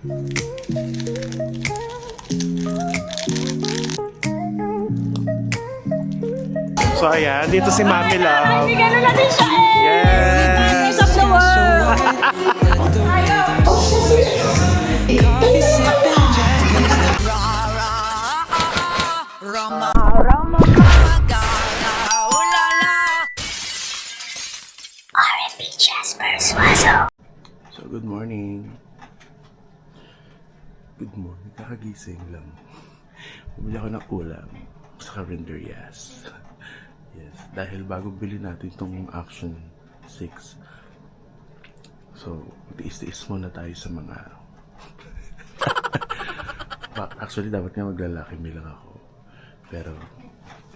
So ayan, dito si Mami Love. Bigyan na natin siya eh! Yes! Of the world! R&B Jasper Suazo. So good morning. Good morning. Kakagising lang. Bumili ako ng ulam sa Carinderias. Yes, dahil bago bili natin itong Action 6. So, tiis-tiis muna tayo sa mga... Actually, dapat nga maglalaki lang ako. Pero,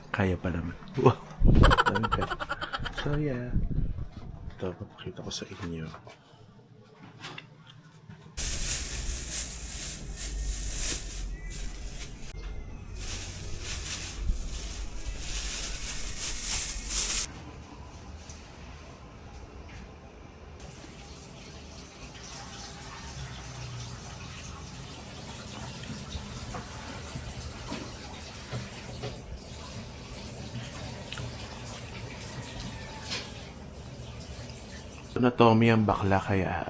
kaya pa naman. Wow! So, yeah. Ito, papakita ko sa inyo. Anatomy ang bakla kaya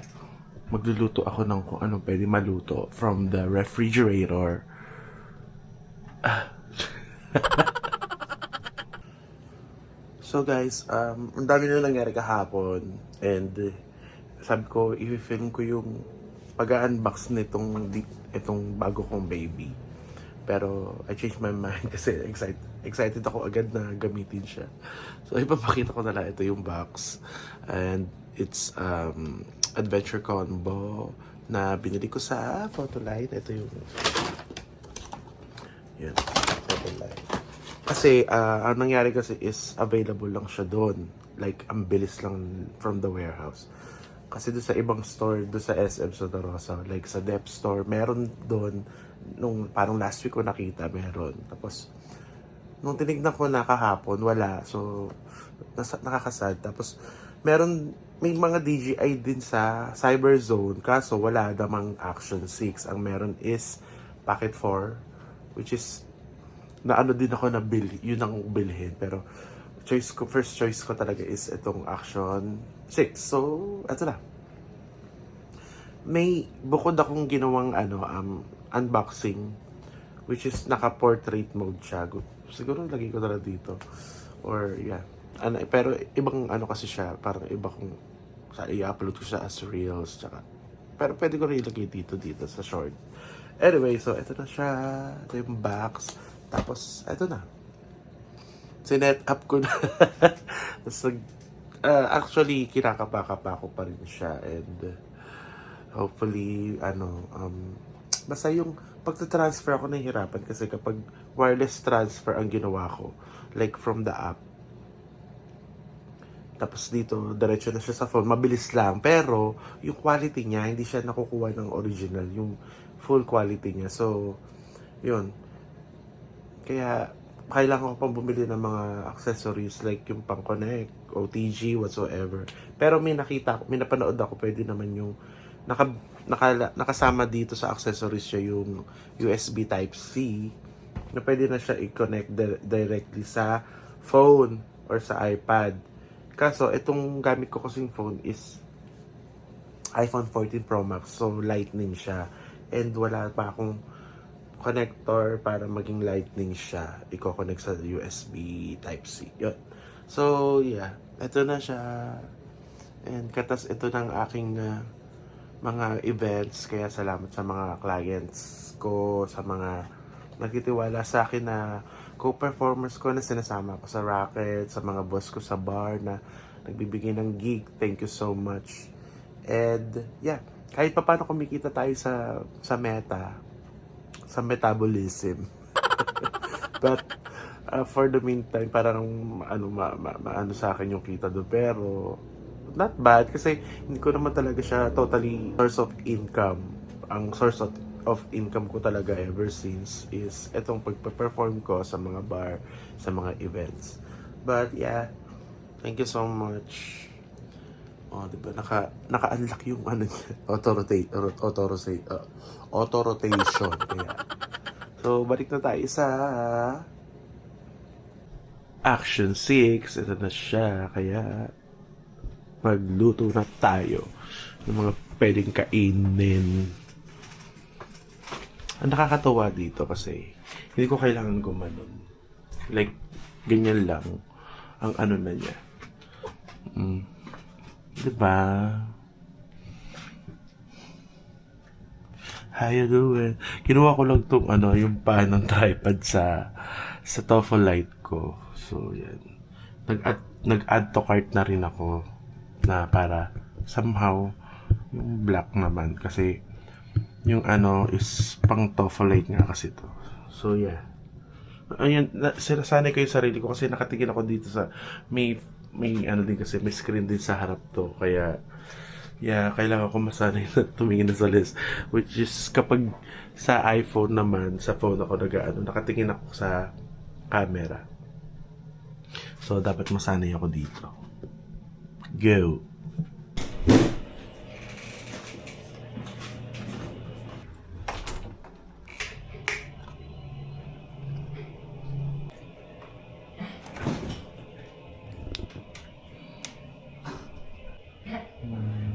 magluluto ako ng kung anong pwede maluto from the refrigerator. So guys, ang dami na nangyari kahapon and sabi ko i-film ko yung pag-unbox nitong itong bago kong baby. Pero I changed my mind kasi excited ako agad na gamitin siya. So ipapakita ko na lang ito yung box. And it's adventure combo na binili ko sa Photolite. Ito yung yan, Photolite. Kasi ang nangyari kasi is available lang siya doon. Like ang bilis lang from the warehouse. Kasi doon sa ibang store, doon sa SM Santa Rosa, like sa Dep Store, meron doon nung parang last week ko nakita, meron. Tapos nung tinignan ko na kahapon, wala. So nakakasad. Tapos may mga DJI din sa Cyberzone, kaso wala namang Action 6. Ang meron is Pocket 4, which is na ano din ako na yun ang bilhin. Pero first choice ko talaga is itong Action 6. So, eto na. May bukod akong ginawang unboxing, which is naka-portrait mode siya. Siguro lagay ko na dito. Or yeah. Pero ibang kasi siya, parang iba kung i-upload ko siya as reels, tsaka pero pwede ko rin ilagay dito sa short. Anyway, so ito na siya, ito yung box, tapos ito na, sinet up ko na. Tapos actually kinakapa-kapa ko pa rin siya, and hopefully basta yung pagta-transfer ako nahihirapan kasi kapag wireless transfer ang ginawa ko, like from the app, tapos dito, diretso na siya sa phone. Mabilis lang. Pero, yung quality niya, hindi siya nakukuha ng original. Yung full quality niya. So, yun. Kaya, kailangan ko pang bumili ng mga accessories like yung pang-connect, OTG, whatsoever. Pero may napanood ako, pwede naman yung nakasama dito sa accessories siya yung USB Type-C na pwede na siya i-connect directly sa phone or sa iPad. Kaso, itong gamit ko kasing phone is iPhone 14 Pro Max. So, lightning siya. And wala pa akong connector para maging lightning siya. I-connect sa USB Type-C. Yun. So, yeah. Ito na siya. And katas ito ng aking mga events. Kaya salamat sa mga clients ko, sa mga nagtitiwala sa akin na co-performers ko na sinasama ko sa Rocket, sa mga boss ko sa bar na nagbibigay ng gig. Thank you so much. And yeah, kahit pa paano kumikita tayo sa meta, sa metabolism. But for the meantime, parang maano sa akin yung kita doon. Pero not bad kasi hindi ko naman talaga siya totally source of income. Ang source of income ko talaga ever since is etong pagpe-perform ko sa mga bar, sa mga events. But yeah, thank you so much. Oh, di ba? Naka-unlock yung ano niya. Auto-rotation. Kaya. So, balik na tayo sa Action 6. Ito na siya. Kaya, magluto na tayo ng mga pwedeng kainin. Ang nakakatawa dito kasi hindi ko kailangan gumanon. Like, ganyan lang ang ano na niya. Diba? How you doing? Kinuha ko lang tong ano, yung pan ng tripod sa TOEFL Lite ko. So, yan. Nag-add to cart na rin ako na para somehow yung black naman kasi yung ano is pang TOEFL Lite nga kasi to. So, yeah. Ayan, sinasanay ko yung sarili ko kasi nakatingin ako dito sa may ano din kasi may screen din sa harap to kaya yeah, kailangan ko masanay na tumingin na sa list, which is kapag sa iPhone naman, sa phone ako nakatingin ako sa camera, so dapat masanay ako dito. Go.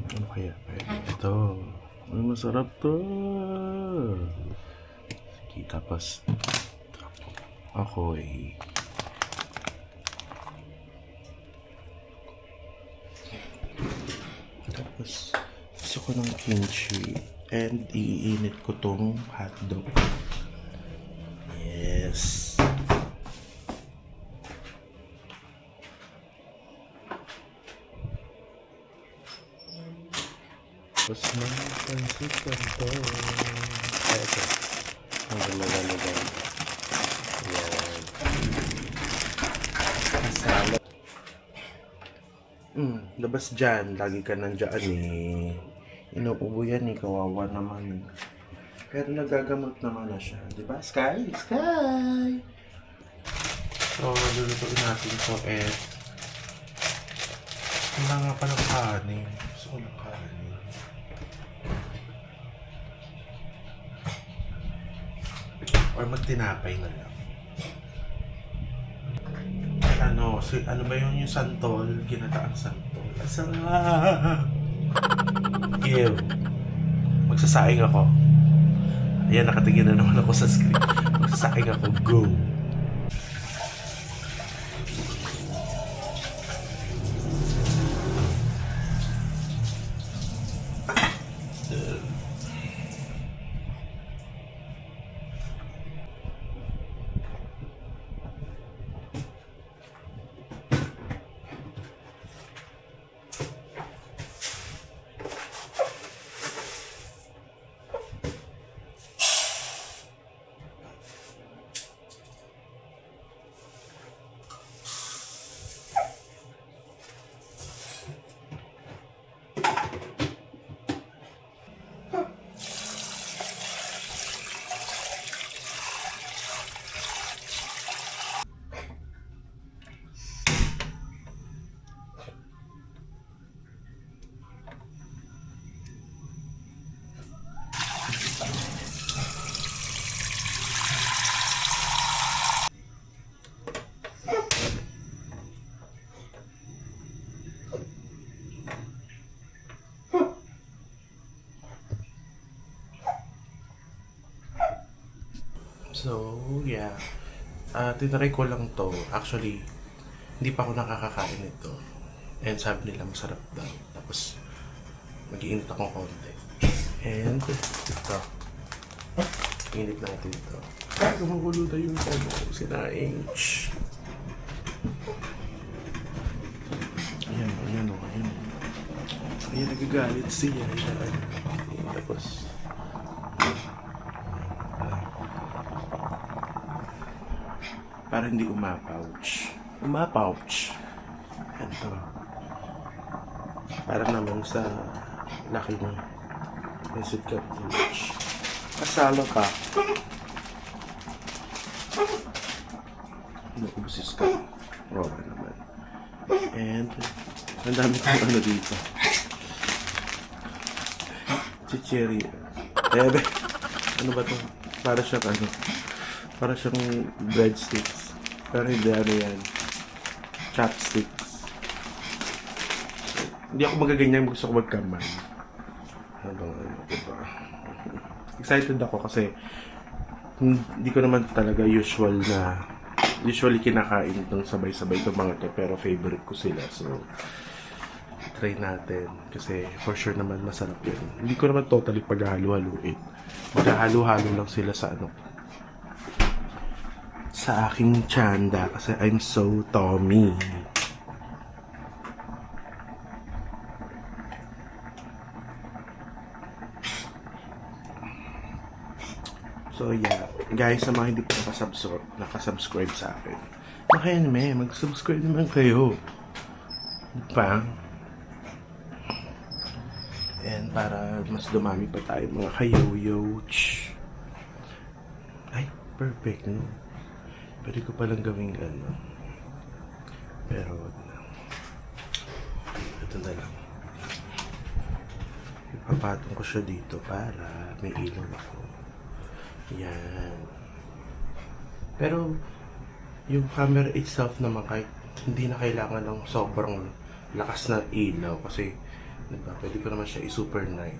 Ano kaya? Ito. Ay, masarap to. Sige, tapos ako'y tapos gusto ko ng kimchi and iinit ko tong hotdog. Yes. Tapos may pansit canton. Ay, ito. Ang galaga-laga. Yan. Masala. Labas dyan. Lagi ka nandyan eh. Inuubo yan eh. Kawawa naman. Pero nagagamot naman na siya. Diba? Sky? Sky! So, lulutuin natin ito eh. Wala nga pa ng kanin. Gusto ko ng kanin. Or magtinapay na lang. Ano ba yung santol? Ginataang santol. Asarap! Ew. Magsasaing ako. Ayan, nakatingin na naman ako sa screen. Magsasaing ako. Go! So, yeah. Tinry ko lang to. Actually, hindi pa ako nakakakain nito. And sabi nila masarap daw. Tapos, mag-iinit akong konti. And, ito. Init natin ito. Gumugulo na yung sinaing. Shhh. Ayan, ayan, ayan. Ayan, nagagalit siya. Ayan. Tapos, para hindi umapouch. Umapouch. Ito. Para naman sa laki ng Visit Cottage. Kasalo pa. Nakubusis ka. Roba naman. And, ang dami kong ano dito. chichiri. Ano ba to? Para siyang ano? Para siyang breadsticks. Pero hindi ano yan. Chopsticks. Hindi ako magaganyan, gusto ko magkamay. Habang ano, diba? Excited ako kasi hindi ko naman talaga usually kinakain itong sabay-sabay itong mga to, pero favorite ko sila. So, try natin. Kasi for sure naman masarap yun. Hindi ko naman totally paghahalo-haluin. Maghahalo-halo lang sila sa ano, sa aking tsanda kasi I'm so Tommy. So yeah, guys, sa mga hindi pa nakasubscribe sa akin, mag-subscribe naman kayo. Pa? And para mas dumami pa tayo mga kayoyo. Ay, perfect, no? Pwede ko palang gawing ano. Pero, ito na lang. Ipapatong ko siya dito para may ilaw ako. Yan. Pero, yung camera itself naman kahit hindi na kailangan ng sobrang lakas na ilaw kasi diba, pwede ko naman siya i-super night.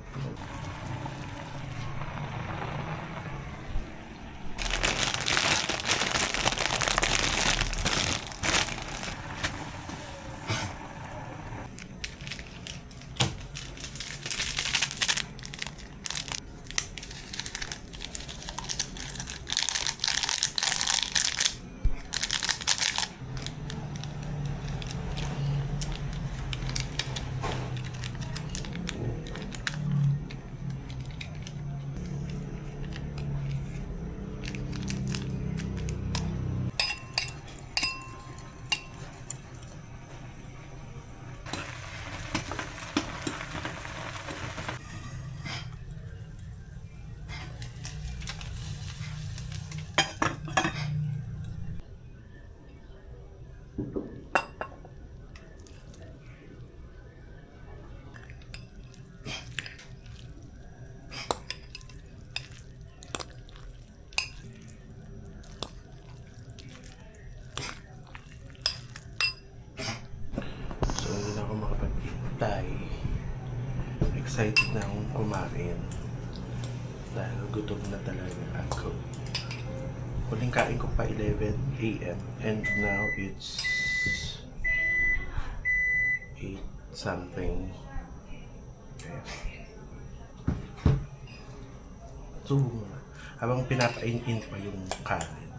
So, hindi na ako makapagpintay. Excited na akong kumain. Dahil gutom na talaga ako. Huling kain ko pa 11 a.m. And now it's 8 something. Okay. So, habang pinapain-in pa yung kanin.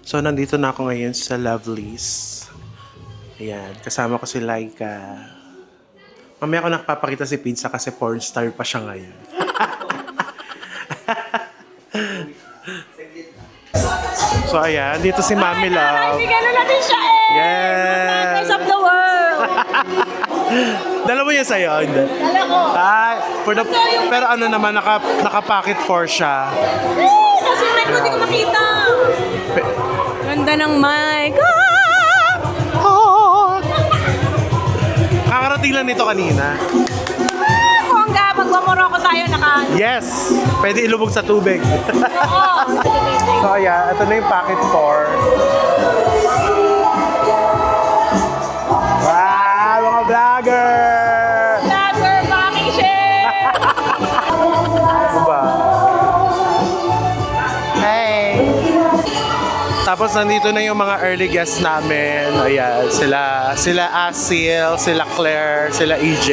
So, nandito na ako ngayon sa Lovely's. Ayan, kasama ko si Laika. Mamaya ako nakapapakita si Pizza kasi porn star pa siya ngayon. So, ayan, dito si Mami Love. Bigyan na natin siya eh! Yes! Of the world! Dala mo yan sa'yo? Hindi. Dala ko! Ay, pero ano naman, naka-pocket for siya. Kasi mic ko, di ko makita! Ganda ng mic! Kakarating lang nito kanina. Bongga, magwamoroko tayo naka... Yes! Pwede ilubog sa tubig. Oo! So, ayan, ito na yung pocket for. Wow, mga vlogger! Vlogger, fucking shit! Diba? Hey! Tapos nandito na yung mga early guests namin. Ayan, sila Asil, sila Claire, sila EJ.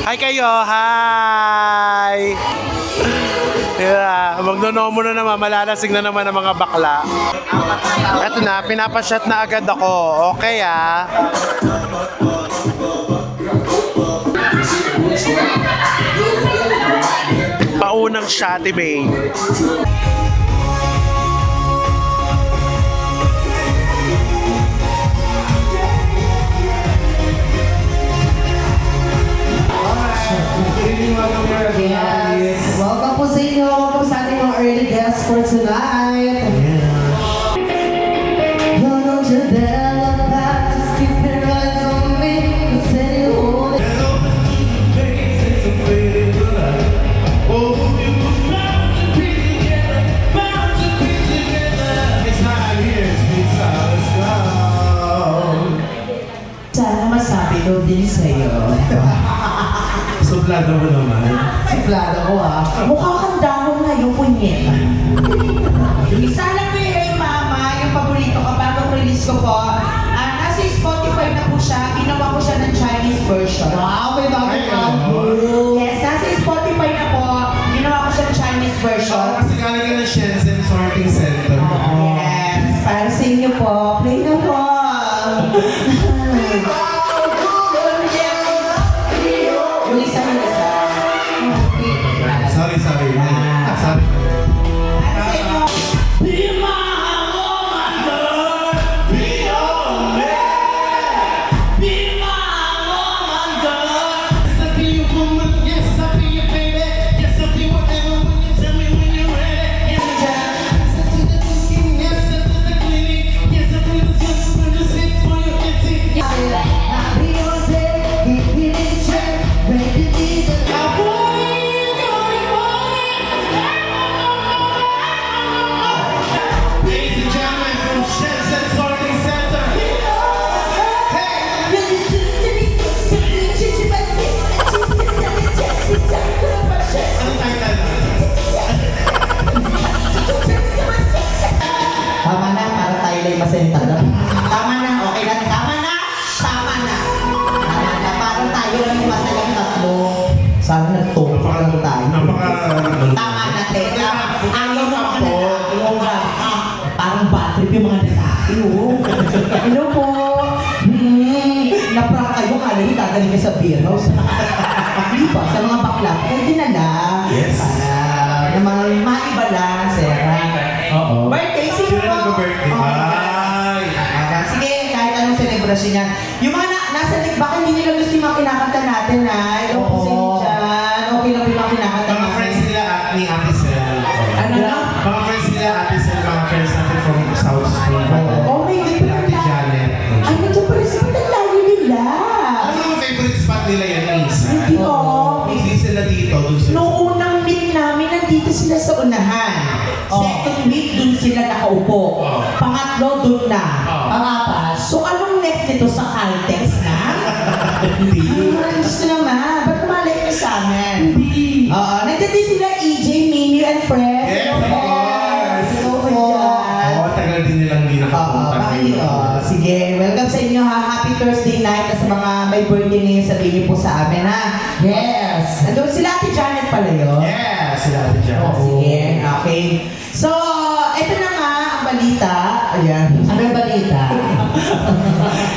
Hi kayo! Hi! Yeah, magnonomo na naman, malalasing na naman ang mga bakla. Eto na, pinapashot na agad ako. Okay ah. Paunang shotty babe. Yes. Welcome po sa inyo. Welcome sa ating mga early guests for tonight. You know you're there, look back, just keep your eyes on me. Let's say you hold it. Sana masabi ko din sa'yo. Suplado mo naman. Siplado ko Mukha kang dahon na yung punyeta. Isa lang po yung mama, yung paborito ko bagong release ko po. Nasa Spotify na po siya. Ginawa ko siya ng Chinese version. Wow, may bagong album. Yes, nasa Spotify na po. Ginawa ko siya ng Chinese version. Kasi galing ka ng Shenzhen Sorting Center. Yes, para sa inyo po. Play na po. Yung isa. Sorry. Sorry. Para sa inyo. Ladies and gentlemen from Shenzhen Sorting Center. Anong title? Tama na, para tayo lang masentado. Tama na, okay na. Tama na. Para tayo lang yung masayang tatlo. Sana nagtungkol lang tayo. Tama na, te. Ayaw mo mga lalaki. Parang bad trip yung mga lalaki, Hello po. Naprank kayo, kala nyo dadaling kayo sa beer house. Di ba? Sa mga bakla, pwede na lang. Yes. Para naman maiba lang, Sarah. Oo. Birthday, sino Sino po? nag-birthday? Oh, Ay! selebrasyon yan. Yung mga nasa live, baka hindi nila gusto yung mga kinakanta natin, ha? Ito po sa inyo dyan. Okay lang yung mga kinakanta Mga natin. friends nila at ni Ate Sel. Ano na? Mga friends nila Ate Sel, mga friends natin from South Spring. Oh my God, Ate Janet. ay, nandiyan pala sa pagkalayo nila. Ano yung favorite spot nila yan, Isa? Hindi ko. Hindi sila dito. Dun sila. Noong unang meet namin, nandito sila sa unahan. Second meet, dun sila nakaupo. Pangatlo, dun na. Pangapat. So, anong next nito sa Caltex na? Hindi. Ay, gusto naman. Ba't malay mo sa amin? Oo, nandito din sila EJ, Mimi, and friends. Yes, of course. Hello po dyan. Oo, tagal din nilang hindi Oo, nakapunta. bakit sige, welcome sa inyo ha. Happy Thursday night. At sa mga may birthday ngayon, sabihin niyo po sa amin ha. Yes. Nandun sila Ate Janet pala yun. Yes, sila Ate Janet. Oh, sige, okay. So, eto na nga ang balita. Ayan. Ano yung balita?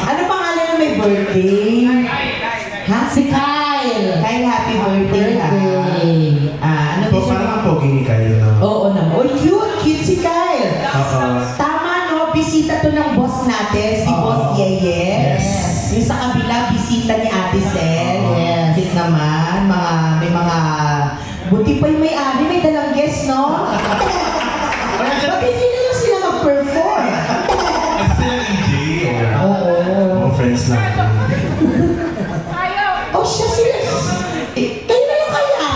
Ano pangalan ng may birthday? Ha? Si Kyle. Kyle, happy birthday. Ano Po, gusto parang ang mo? pogi ni Kyle na. Oo naman. Oh, cute. Cute si Kyle. Oo. Tama no, bisita to ng boss natin, si Oo. Boss Yeye. Yes. Yung sa kabila, bisita ni Ate Sel. Yes. Cute naman, may mga, buti pa yung may-ari, may dalang guest, no? Ba't hindi na lang sila mag-perform? At sila EJ. Oo. Mga friends natin. Oh, siya sila. Kayo na lang kaya.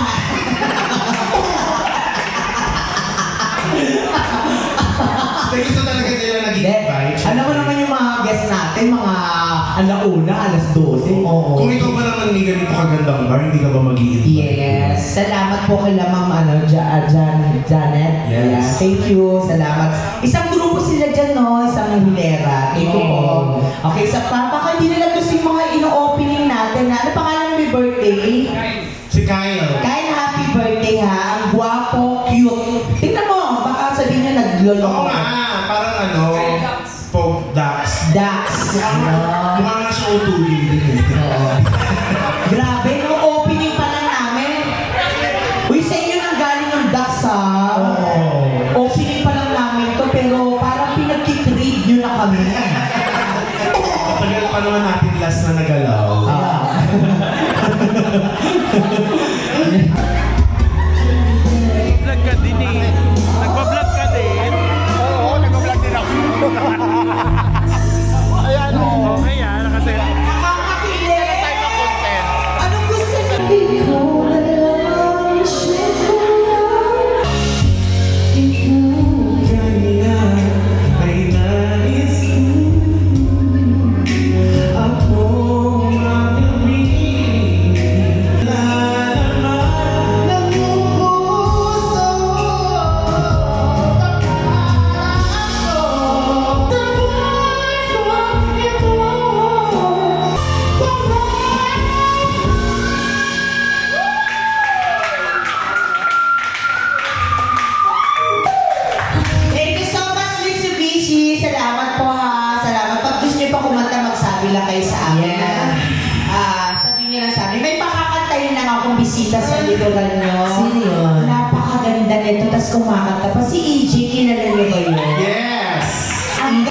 Kaya gusto talaga nila nag-invite. Ano mo naman yung mga guests natin, mga alauna, alas 12. Oo. Kung ikaw ba naman may ganito kagandang bar, hindi ka ba mag-i-invite? Yes. Salamat po kay Ma'am Janet. Yes. Ayan. Thank you. Salamat. Isang grupo sila dyan, no? Isang hilera. Thank you po. Okay, sa baka hindi nila gusto yung mga ino-opening natin. Ano pangalan ng may birthday? Si Kyle. Kyle, happy birthday ha. Ang guwapo, cute. Tingnan mo, baka sabihin nyo naglolo Oo ko. nga, parang ano, Pope Dax. Dax. Mukha nga siya utulin din. Grabe, no? Opening pa lang namin. Uy, sa inyo nang galing ng Dax ha. Opening pa lang namin to, pero parang pinagkikrave nyo na kami. Tagal pa naman natin last na nagalaw. Vlog ka din eh. Nagpa-vlog ka din. Oo, nag-vlog din ako. Ayan, oo. Okay kasi Makakakilera Tayo ng content. Anong gusto nyo? Kaya ay nais ako magawin. Lalaman ng puso Thank you so much, Mitsubishi. Salamat po ha. Salamat. Pag gusto nyo pa kumanta, magsabi lang kayo sa amin. Sabihin nyo lang sa amin. May pakakantayin lang akong bisita sa lilugan nyo. Sino yun? Napakaganda nito. Tapos kumakanta pa. Si EJ, kilala nyo ba yun? Yes! Ang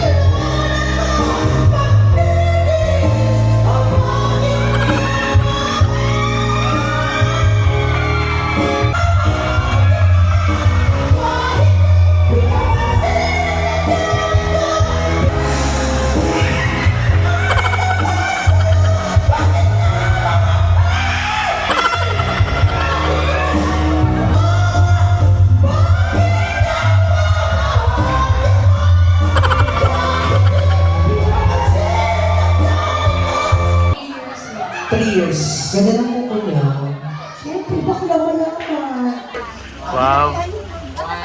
years. Ganda ng kuko niya. Siyempre, bakla mayaman. wow.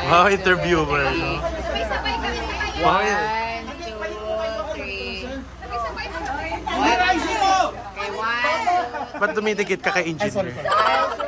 Wow, interviewer. No? Sabay-sabay kami sa kayo. Wow. 1, 2, 3. Sabay-sabay kami. Okay, 1. Ba't dumidikit ka kay engineer? Smile,